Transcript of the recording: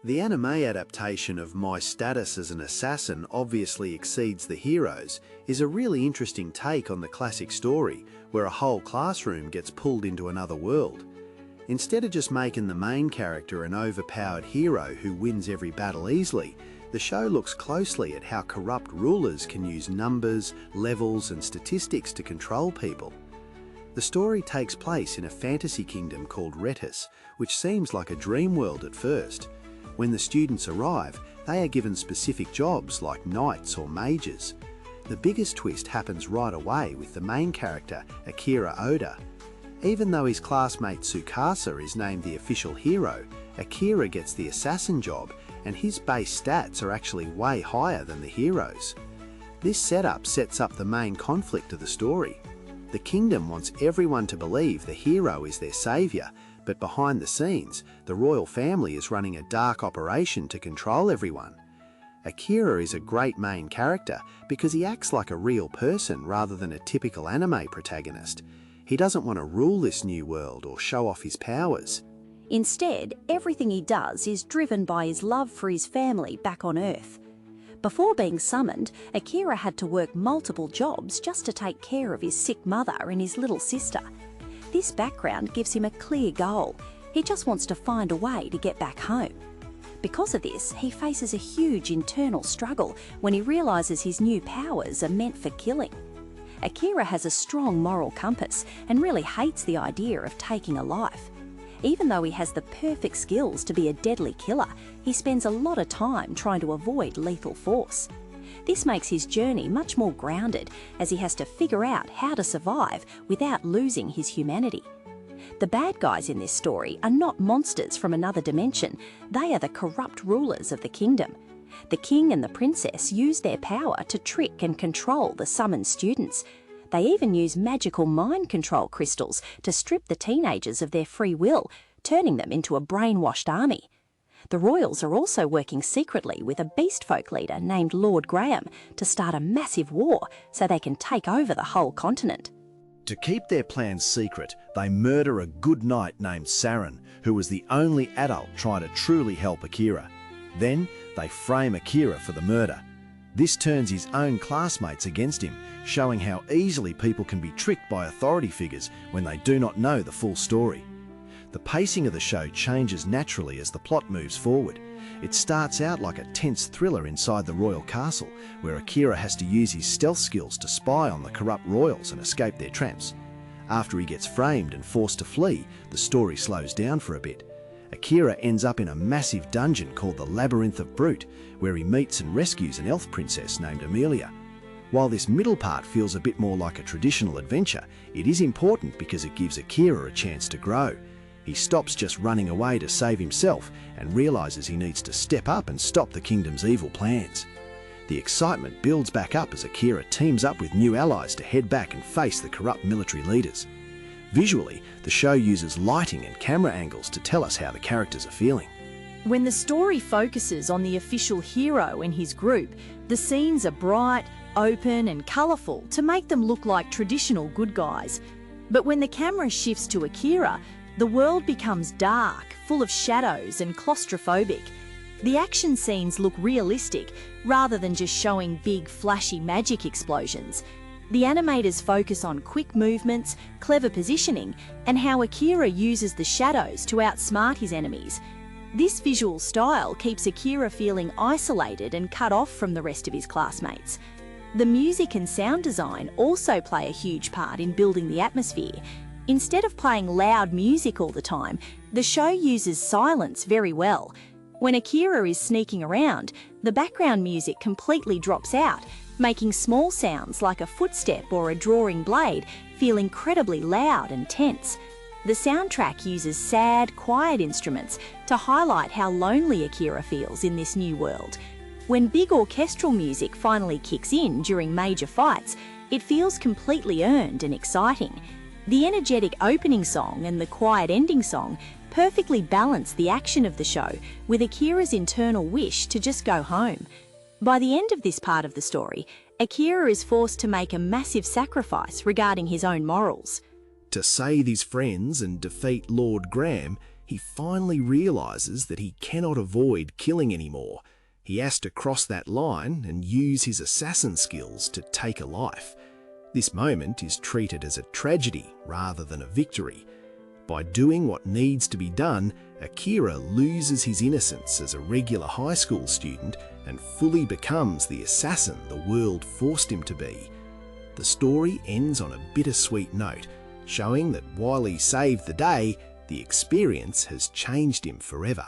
The anime adaptation of My Status as an Assassin obviously exceeds the heroes is a really interesting take on the classic story where a whole classroom gets pulled into another world. Instead of just making the main character an overpowered hero who wins every battle easily, the show looks closely at how corrupt rulers can use numbers, levels and statistics to control people. The story takes place in a fantasy kingdom called Retus, which seems like a dream world at first. When the students arrive, they are given specific jobs like knights or mages. The biggest twist happens right away with the main character, Akira Oda. Even though his classmate Tsukasa is named the official hero, Akira gets the assassin job and his base stats are actually way higher than the heroes. This setup sets up the main conflict of the story. The kingdom wants everyone to believe the hero is their saviour, but behind the scenes, the royal family is running a dark operation to control everyone. Akira is a great main character because he acts like a real person rather than a typical anime protagonist. He doesn't want to rule this new world or show off his powers. Instead, everything he does is driven by his love for his family back on Earth. Before being summoned, Akira had to work multiple jobs just to take care of his sick mother and his little sister. This background gives him a clear goal. He just wants to find a way to get back home. Because of this, he faces a huge internal struggle when he realises his new powers are meant for killing. Akira has a strong moral compass and really hates the idea of taking a life. Even though he has the perfect skills to be a deadly killer, he spends a lot of time trying to avoid lethal force. This makes his journey much more grounded, as he has to figure out how to survive without losing his humanity. The bad guys in this story are not monsters from another dimension, they are the corrupt rulers of the kingdom. The king and the princess use their power to trick and control the summoned students. They even use magical mind control crystals to strip the teenagers of their free will, turning them into a brainwashed army. The royals are also working secretly with a beast folk leader named Lord Graham to start a massive war so they can take over the whole continent. To keep their plans secret, they murder a good knight named Saren, who was the only adult trying to truly help Akira. Then they frame Akira for the murder. This turns his own classmates against him, showing how easily people can be tricked by authority figures when they do not know the full story. The pacing of the show changes naturally as the plot moves forward. It starts out like a tense thriller inside the royal castle, where Akira has to use his stealth skills to spy on the corrupt royals and escape their traps. After he gets framed and forced to flee, the story slows down for a bit. Akira ends up in a massive dungeon called the Labyrinth of Brute, where he meets and rescues an elf princess named Amelia. While this middle part feels a bit more like a traditional adventure, it is important because it gives Akira a chance to grow. He stops just running away to save himself and realises he needs to step up and stop the kingdom's evil plans. The excitement builds back up as Akira teams up with new allies to head back and face the corrupt military leaders. Visually, the show uses lighting and camera angles to tell us how the characters are feeling. When the story focuses on the official hero and his group, the scenes are bright, open and colourful to make them look like traditional good guys. But when the camera shifts to Akira, the world becomes dark, full of shadows and claustrophobic. The action scenes look realistic rather than just showing big, flashy magic explosions. The animators focus on quick movements, clever positioning, and how Akira uses the shadows to outsmart his enemies. This visual style keeps Akira feeling isolated and cut off from the rest of his classmates. The music and sound design also play a huge part in building the atmosphere. Instead of playing loud music all the time, the show uses silence very well. When Akira is sneaking around, the background music completely drops out, making small sounds like a footstep or a drawing blade feel incredibly loud and tense. The soundtrack uses sad, quiet instruments to highlight how lonely Akira feels in this new world. When big orchestral music finally kicks in during major fights, it feels completely earned and exciting. The energetic opening song and the quiet ending song perfectly balance the action of the show with Akira's internal wish to just go home. By the end of this part of the story, Akira is forced to make a massive sacrifice regarding his own morals. To save his friends and defeat Lord Graham, he finally realises that he cannot avoid killing anymore. He has to cross that line and use his assassin skills to take a life. This moment is treated as a tragedy rather than a victory. By doing what needs to be done, Akira loses his innocence as a regular high school student and fully becomes the assassin the world forced him to be. The story ends on a bittersweet note, showing that while he saved the day, the experience has changed him forever.